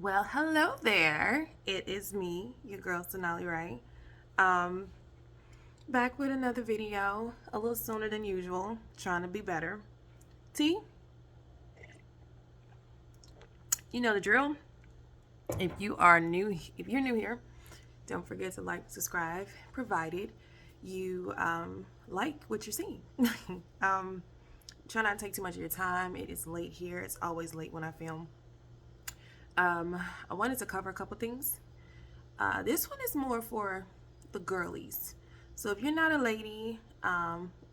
Well, hello there. It is me, your girl Sonali Ray. Um, Back with another video, a little sooner than usual, trying to be better. T, you know the drill. If you're new here, don't forget to like, subscribe, provided you like what you're seeing. um, Try not to take too much of your time. It is late here. It's always late when I film. I wanted to cover a couple things. This one is more for the girlies. So if you're not a lady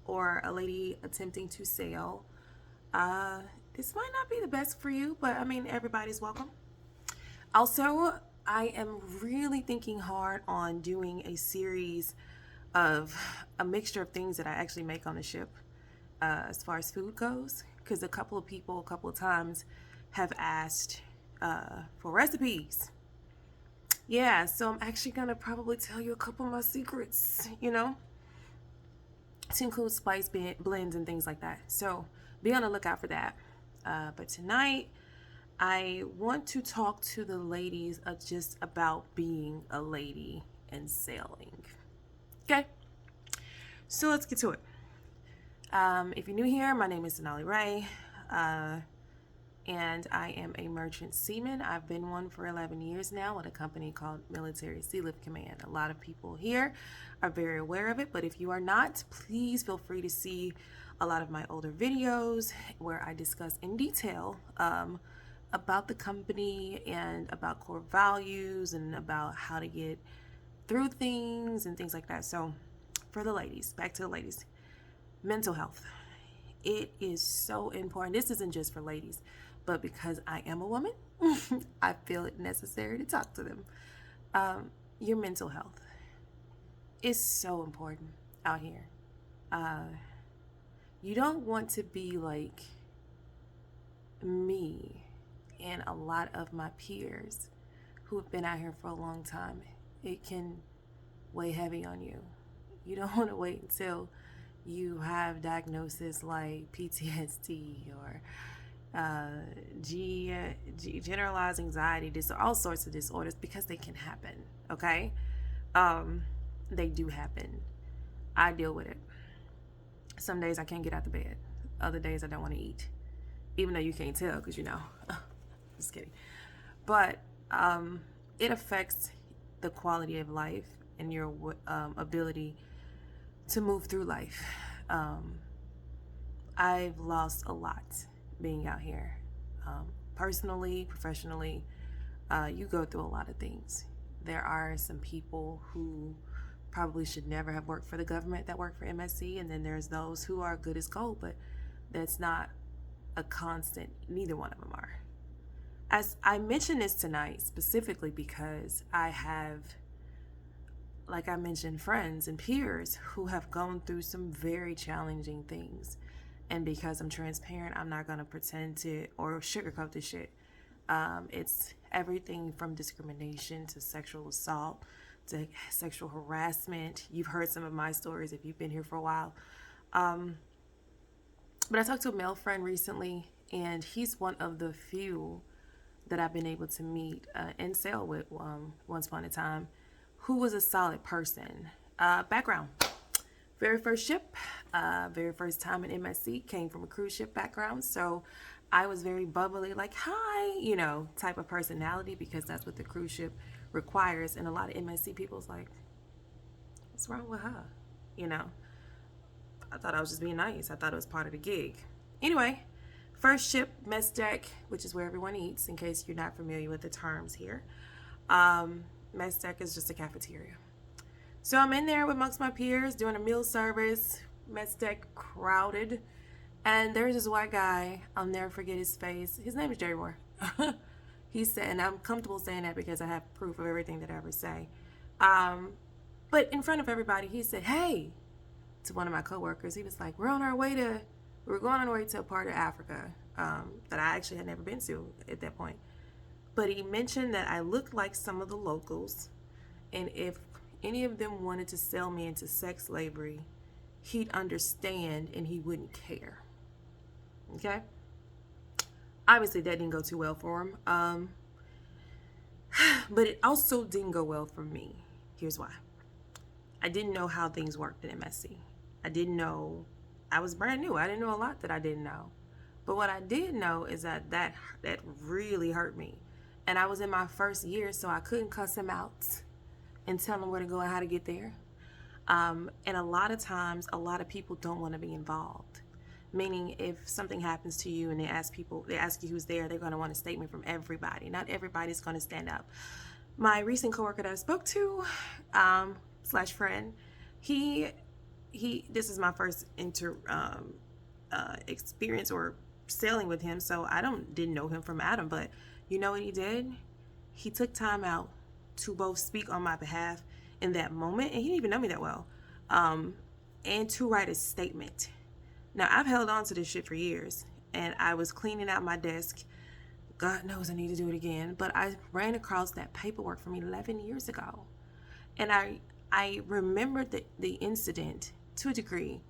or a lady attempting to sell, uh, this might not be the best for you, but I mean, everybody's welcome. Also, I am really thinking hard on doing a series of a mixture of things that I actually make on the ship as far as food goes, because a couple of people, a couple of times, have asked for recipes. Yeah, so I'm actually gonna probably tell you a couple of my secrets, to include spice blends and things like that. So be on the lookout for that. But tonight, I want to talk to the ladies just about being a lady and sailing. Okay, so let's get to it. If you're new here, my name is Sonali Ray. And I am a merchant seaman. I've been one for 11 years now with a company called Military Sea Lift Command. A lot of people here are very aware of it, but if you are not, please feel free to see a lot of my older videos where I discuss in detail about the company and about core values and about how to get through things and things like that. So for the ladies, back to the ladies, mental health. It is so important. This isn't just for ladies, but because I am a woman, I feel it necessary to talk to them. Your mental health is so important out here. You don't want to be like me and a lot of my peers who have been out here for a long time. It can weigh heavy on you. You don't want to wait until you have diagnosis like PTSD or generalized anxiety disorder, all sorts of disorders, because they can happen. Okay, they do happen. I deal with it. Some days I can't get out the bed. Other days I don't want to eat, even though you can't tell because just kidding. But it affects the quality of life and your ability to move through life. I've lost a lot being out here. Personally, professionally, you go through a lot of things. There are some people who probably should never have worked for the government that work for MSC, and then there's those who are good as gold, but that's not a constant. Neither one of them are. As I mention this tonight specifically because I have, like I mentioned, friends and peers who have gone through some very challenging things. And because I'm transparent, I'm not going to pretend to or sugarcoat this shit. It's everything from discrimination to sexual assault to sexual harassment. You've heard some of my stories if you've been here for a while. But I talked to a male friend recently, and he's one of the few that I've been able to meet and sail with once upon a time, who was a solid person. Background. Very first ship, very first time in MSC, came from a cruise ship background. So I was very bubbly, like, hi, type of personality, because that's what the cruise ship requires. And a lot of MSC people's like, what's wrong with her? I thought I was just being nice. I thought it was part of the gig. Anyway, first ship, mess deck, which is where everyone eats, in case you're not familiar with the terms here. Mess deck is just a cafeteria. So I'm in there amongst my peers doing a meal service, mess deck crowded, and there's this white guy. I'll never forget his face. His name is Jerry Moore. He said, and I'm comfortable saying that because I have proof of everything that I ever say. But in front of everybody, he said, "Hey," to one of my coworkers. He was like, we were going on our way to a part of Africa that I actually had never been to at that point. But he mentioned that I looked like some of the locals, and if any of them wanted to sell me into sex slavery, he'd understand and he wouldn't care. Okay? Obviously, that didn't go too well for him. But it also didn't go well for me. Here's why. I didn't know how things worked in MSC. I didn't know. I was brand new. I didn't know a lot that I didn't know. But what I did know is that really hurt me. And I was in my first year, so I couldn't cuss him out and tell him where to go and how to get there. And a lot of times, a lot of people don't want to be involved. Meaning, if something happens to you and they ask you who's there, they're going to want a statement from everybody. Not everybody's going to stand up. My recent coworker that I spoke to, / friend, this is my first experience or sailing with him, so I didn't know him from Adam. But you know what he did? He took time out to both speak on my behalf in that moment, and he didn't even know me that well, and to write a statement. Now, I've held on to this shit for years, and I was cleaning out my desk. God knows I need to do it again, but I ran across that paperwork from 11 years ago, and I remembered the incident to a degree,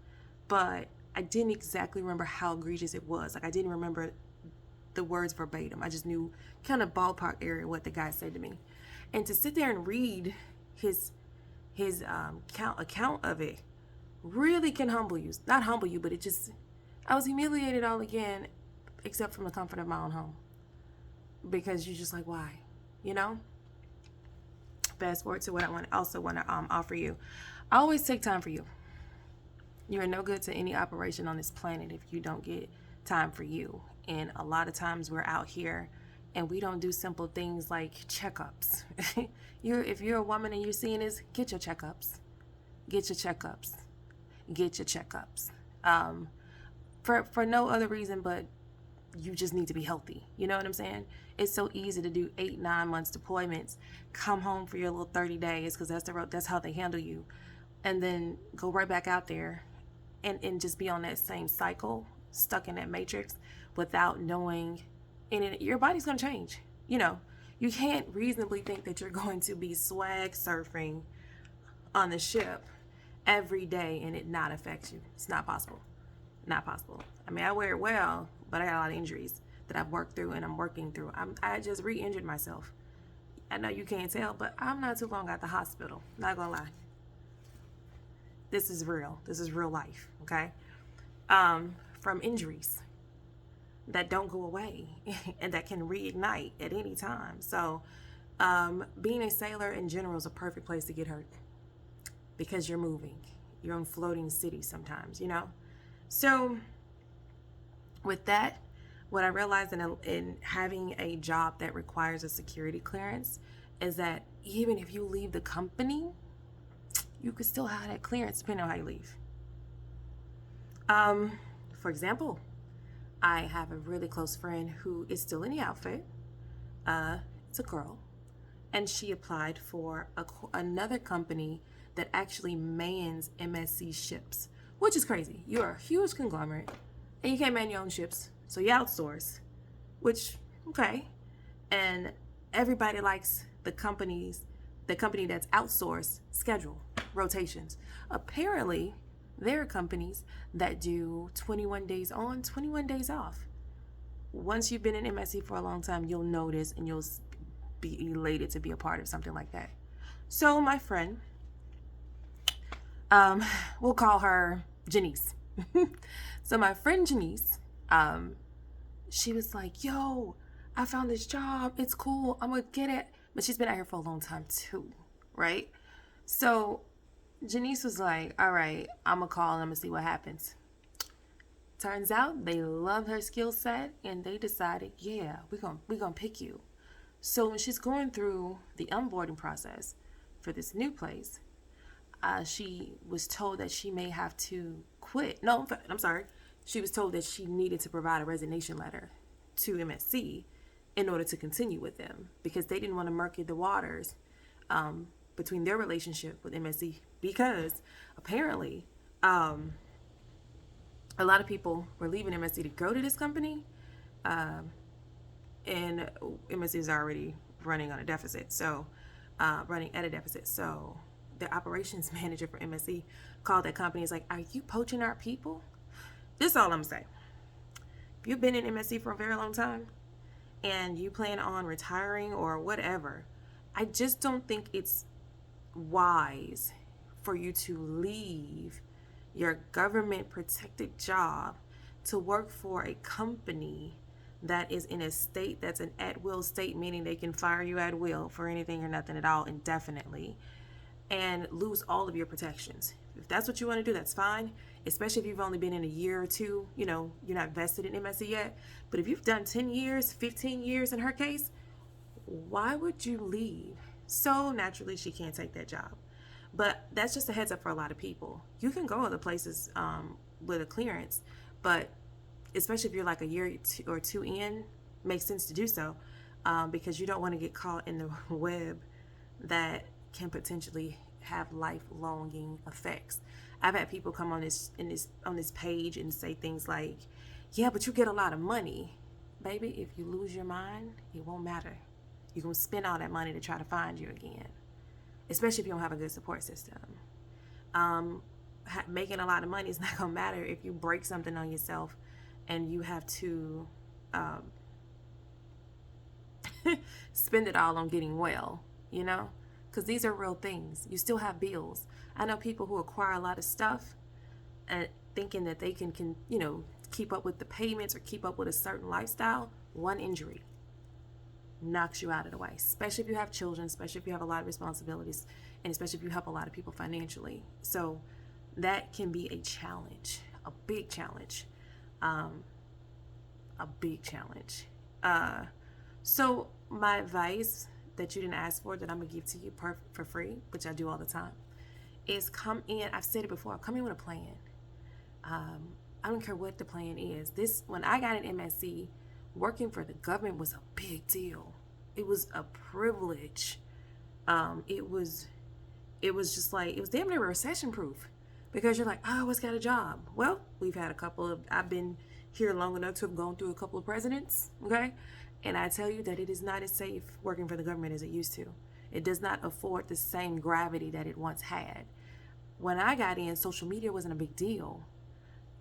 but I didn't exactly remember how egregious it was. Like, I didn't remember the words verbatim. I just knew kind of ballpark area what the guy said to me. And to sit there and read his account of it really can humble you. Not humble you, but I was humiliated all again, except from the comfort of my own home. Because you're just like, why? You know? Fast forward to what I also want to offer you. I always take time for you. You are no good to any operation on this planet if you don't get time for you. And a lot of times we're out here and we don't do simple things like checkups. If you're a woman and you're seeing this, get your checkups. Get your checkups. Get your checkups. For no other reason but you just need to be healthy. You know what I'm saying? It's so easy to do 8-9 months deployments, come home for your little 30 days because that's how they handle you, and then go right back out there and just be on that same cycle, stuck in that matrix without knowing. And your body's going to change. You know, you can't reasonably think that you're going to be swag surfing on the ship every day and it not affect you. It's not possible. Not possible. I mean, I wear it well, but I got a lot of injuries that I've worked through and I'm working through. I just re-injured myself. I know you can't tell, but I'm not too long at the hospital. Not gonna lie. This is real. This is real life, okay? From injuries that don't go away and that can reignite at any time. So being a sailor in general is a perfect place to get hurt because you're moving. You're in floating cities sometimes, you know? So with that, what I realized in having a job that requires a security clearance is that even if you leave the company, you could still have that clearance depending on how you leave. For example, I have a really close friend who is still in the outfit. It's a girl, and she applied for another company that actually mans MSC ships, which is crazy. You're a huge conglomerate, and you can't man your own ships, so you outsource, which, okay. And everybody likes the company that's outsourced schedule, rotations. Apparently, there are companies that do 21 days on, 21 days off. Once you've been in MSC for a long time, you'll notice and you'll be elated to be a part of something like that. So my friend, we'll call her Janice. So my friend Janice, she was like, yo, I found this job. It's cool. I'm going to get it. But she's been out here for a long time too, right? So Janice was like, all right, I'm going to call and I'm going to see what happens. Turns out they loved her skill set and they decided, yeah, we're gonna pick you. So when she's going through the onboarding process for this new place, she was told that she may have to quit. No, I'm sorry. She was told that she needed to provide a resignation letter to MSC in order to continue with them because they didn't want to murky the waters between their relationship with MSC because apparently a lot of people were leaving MSC to go to this company, and MSC is already running on a deficit, so running at a deficit. So the operations manager for MSC called that company. Is like, "Are you poaching our people?" This is all I'm saying. If you've been in MSC for a very long time and you plan on retiring or whatever, I just don't think it's wise for you to leave your government protected job to work for a company that is in a state that's an at will state, meaning they can fire you at will for anything or nothing at all indefinitely, and lose all of your protections. If that's what you want to do, that's fine, especially if you've only been in a year or two, you know, you're not vested in MSC yet. But if you've done 10 years, 15 years in her case, why would you leave? So naturally, she can't take that job. But that's just a heads up for a lot of people. You can go other places with a clearance, but especially if you're like a year or two in, makes sense to do so, because you don't want to get caught in the web that can potentially have lifelonging effects. I've had people come on this page and say things like, "Yeah, but you get a lot of money." Baby, if you lose your mind, it won't matter. You're gonna spend all that money to try to find you again, especially if you don't have a good support system. Making a lot of money is not gonna matter if you break something on yourself and you have to spend it all on getting well, you know? Because these are real things. You still have bills. I know people who acquire a lot of stuff and thinking that they can keep up with the payments or keep up with a certain lifestyle. One injury knocks you out of the way, especially if you have children, especially if you have a lot of responsibilities, and especially if you help a lot of people financially. So that can be a challenge, a big challenge. So my advice that you didn't ask for, that I'm gonna give to you for free, which I do all the time, is come in. I've said it before. Come in with a plan. I don't care what the plan is. When I got an MSc, working for the government was a big deal. It was a privilege. It was just like, it was damn near recession proof, because you're like, oh, I always got a job. Well, I've been here long enough to have gone through a couple of presidents, okay? And I tell you that it is not as safe working for the government as it used to. It does not afford the same gravity that it once had. When I got in, social media wasn't a big deal.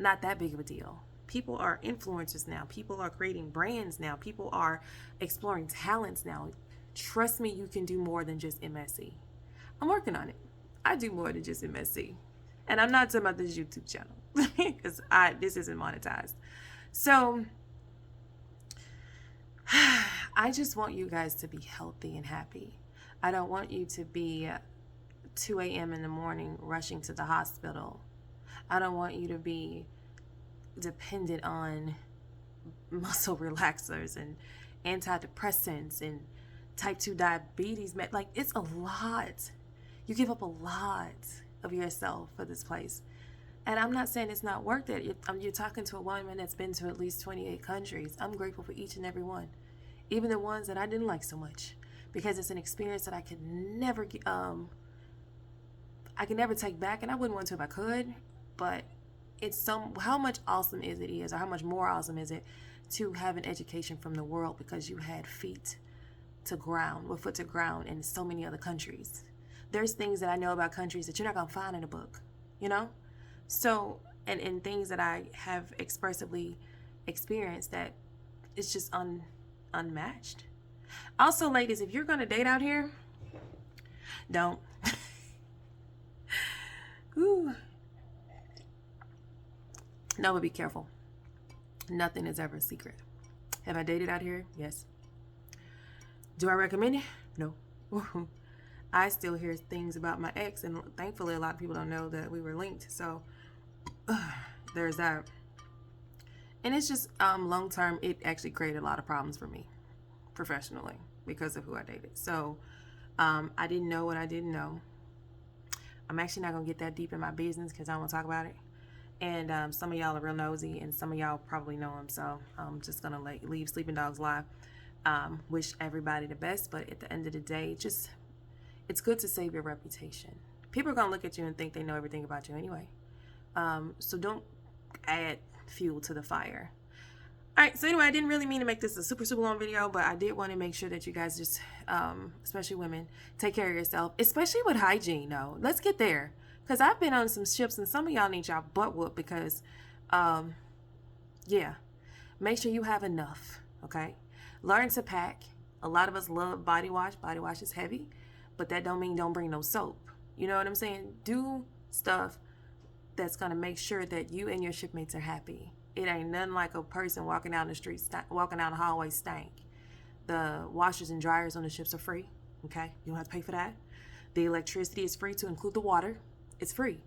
Not that big of a deal. People are influencers now. People are creating brands now. People are exploring talents now. Trust me, you can do more than just MSc. I'm working on it. I do more than just MSc. And I'm not talking about this YouTube channel, because this isn't monetized. So I just want you guys to be healthy and happy. I don't want you to be 2 a.m. in the morning rushing to the hospital. I don't want you to be dependent on muscle relaxers and antidepressants and type 2 diabetes. Like, it's a lot. You give up a lot of yourself for this place. And I'm not saying it's not worth it. You're talking to a woman that's been to at least 28 countries. I'm grateful for each and every one, even the ones that I didn't like so much, because it's an experience that I could never take back, and I wouldn't want to if I could. But it's how much awesome or how much more awesome is it to have an education from the world, because you had foot to ground in so many other countries. There's things that I know about countries that you're not gonna find in a book, you know? So, and things that I have expressively experienced that it's just unmatched. Also, ladies, if you're gonna date out here, don't. Ooh. No, but be careful. Nothing is ever a secret. Have I dated out here? Yes. Do I recommend it? No. I still hear things about my ex, and thankfully a lot of people don't know that we were linked. So there's that. And it's just long term, it actually created a lot of problems for me professionally because of who I dated. So I didn't know what I didn't know. I'm actually not gonna get that deep in my business because I don't want to talk about it. And some of y'all are real nosy, and some of y'all probably know him. So I'm just gonna leave sleeping dogs lie. Wish everybody the best, but at the end of the day, it's good to save your reputation. People are gonna look at you and think they know everything about you anyway. So don't add fuel to the fire. All right, so anyway, I didn't really mean to make this a super long video, but I did want to make sure that you guys just, especially women, take care of yourself, especially with hygiene. Though, let's get there, because I've been on some ships, and some of y'all need y'all butt whooped because, yeah, make sure you have enough. Okay, learn to pack. A lot of us love body wash. Body wash is heavy, but that don't mean don't bring no soap. You know what I'm saying? Do stuff that's going to make sure that you and your shipmates are happy. It ain't nothing like a person walking down the street, walking down the hallway stank. The washers and dryers on the ships are free. Okay, you don't have to pay for that. The electricity is free to include the water. It's free.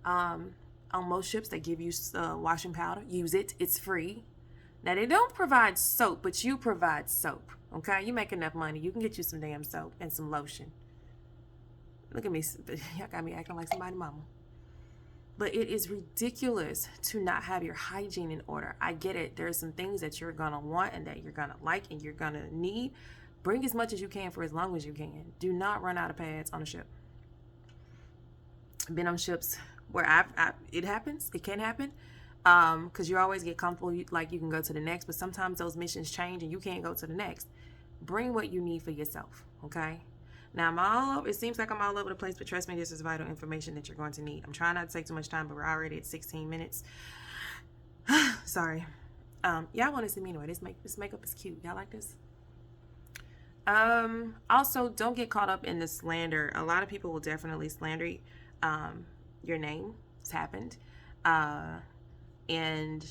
On most ships, they give you washing powder. Use it. It's free. Now, they don't provide soap, but you provide soap. Okay, you make enough money. You can get you some damn soap and some lotion. Look at me. Y'all got me acting like somebody's mama. But it is ridiculous to not have your hygiene in order. I get it. There are some things that you're going to want and that you're going to like and you're going to need. Bring as much as you can for as long as you can. Do not run out of pads on a ship. I've been on ships where it happens. It can happen. Because you always get comfortable, like you can go to the next. But sometimes those missions change and you can't go to the next. Bring what you need for yourself. Okay? Now, it seems like I'm all over the place, but trust me, this is vital information that you're going to need. I'm trying not to take too much time, but we're already at 16 minutes. Sorry. Y'all want to see me anyway. This makeup is cute. Y'all like this? Also, don't get caught up in the slander. A lot of people will definitely slander your name. It's happened. And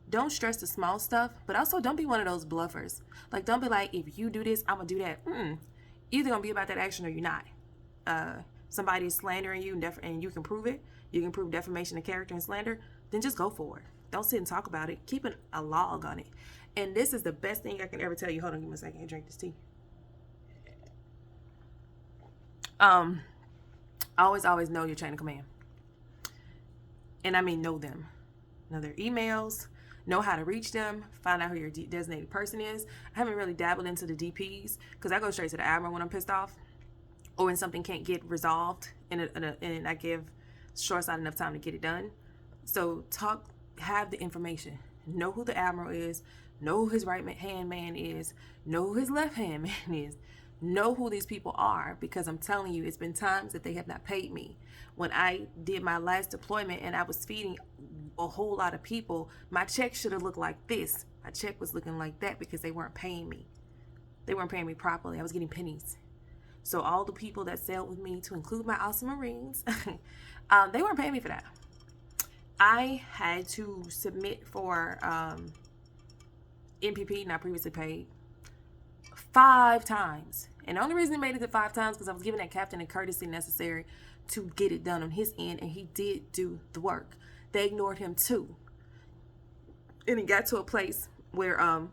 don't stress the small stuff, but also don't be one of those bluffers. Like, don't be like, if you do this, I'm going to do that. Either going to be about that action or you're not. Somebody is slandering you and you can prove it. You can prove defamation of character and slander. Then just go for it. Don't sit and talk about it. Keep a log on it. And this is the best thing I can ever tell you. Hold on, give me a second. I drink this tea. Always know your chain of command. And I mean know them. Know their emails. Know how to reach them. Find out who your designated person is. I haven't really dabbled into the DPs because I go straight to the admiral when I'm pissed off or when something can't get resolved and I give short-sighted enough time to get it done. So have the information. Know who the admiral is. Know who his right-hand man is. Know who his left-hand man is. Know who these people are, because I'm telling you, it's been times that they have not paid me. When I did my last deployment and I was feeding a whole lot of people, my check should have looked like this. My check was looking like that because they weren't paying me. They weren't paying me properly. I was getting pennies. So all the people that sailed with me, to include my awesome Marines, they weren't paying me for that. I had to submit for NPP, not previously paid, 5 times. And the only reason he made it to 5 times because I was giving that captain the courtesy necessary to get it done on his end, and he did do the work. They ignored him too. And it got to a place where I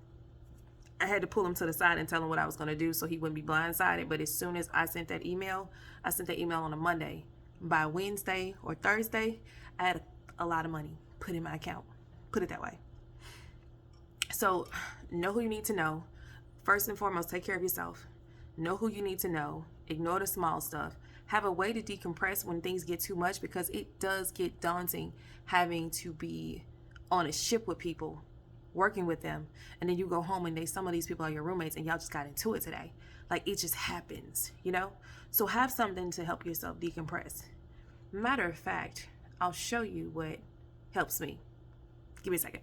had to pull him to the side and tell him what I was going to do so he wouldn't be blindsided. But as soon as I sent that email on a Monday. By Wednesday or Thursday, I had a lot of money put in my account. Put it that way. So know who you need to know. First and foremost, take care of yourself. Know who you need to know. Ignore the small stuff. Have a way to decompress when things get too much, because it does get daunting having to be on a ship with people, working with them, and then you go home and some of these people are your roommates and y'all just got into it today. Like, it just happens, you know? So have something to help yourself decompress. Matter of fact, I'll show you what helps me. Give me a second.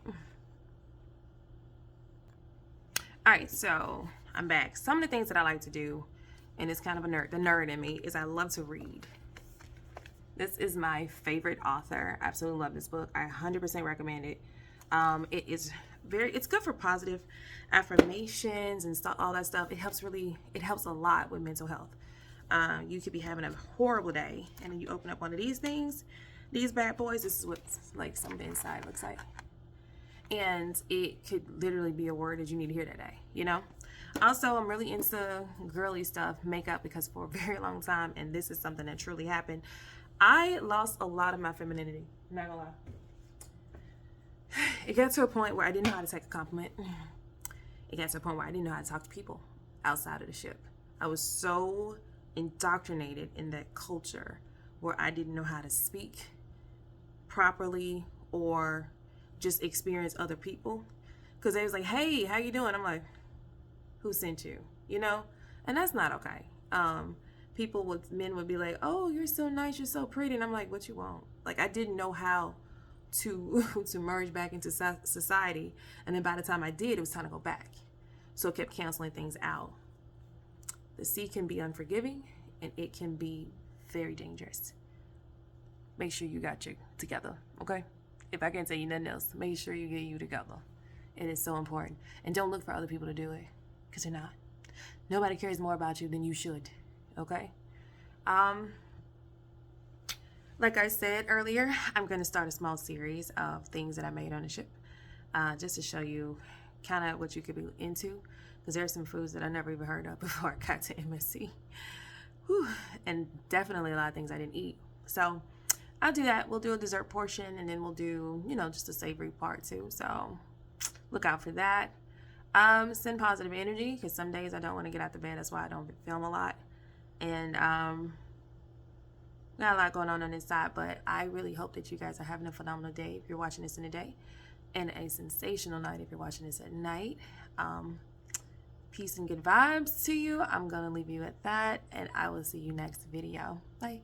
All right, so I'm back. Some of the things that I like to do, and it's kind of the nerd in me, is I love to read. This is my favorite author. I absolutely love this book. I 100% recommend it. It's good for positive affirmations and stuff, all that stuff. It helps a lot with mental health. You could be having a horrible day, and then you open up one of these things, these bad boys. This is what like some of the inside looks like. And it could literally be a word that you need to hear that day, you know? Also, I'm really into girly stuff, makeup, because for a very long time, and this is something that truly happened, I lost a lot of my femininity. I'm not gonna lie. It got to a point where I didn't know how to take a compliment. It got to a point where I didn't know how to talk to people outside of the ship. I was so indoctrinated in that culture where I didn't know how to speak properly or just experience other people, because they was like, hey, how you doing? I'm like, who sent you? You know? And that's not okay. Men would be like, oh, you're so nice, you're so pretty, and I'm like, what you want? Like, I didn't know how to merge back into society, and then by the time I did, it was time to go back. So it kept canceling things out. The sea can be unforgiving and it can be very dangerous. Make sure you got you together, okay? If I can't tell you nothing else, make sure you get you together. It is so important. And don't look for other people to do it, because they're not. Nobody cares more about you than you should, okay? Like I said earlier, I'm going to start a small series of things that I made on the ship, just to show you kind of what you could be into, because there are some foods that I never even heard of before I got to MSC. Whew. And definitely a lot of things I didn't eat. So I'll do that. We'll do a dessert portion, and then we'll do, just a savory part too. So look out for that. Send positive energy, because some days I don't want to get out the bed. That's why I don't film a lot. And got a lot going on this side, but I really hope that you guys are having a phenomenal day if you're watching this in the day, and a sensational night if you're watching this at night. Peace and good vibes to you. I'm gonna leave you at that, and I will see you next video. Bye.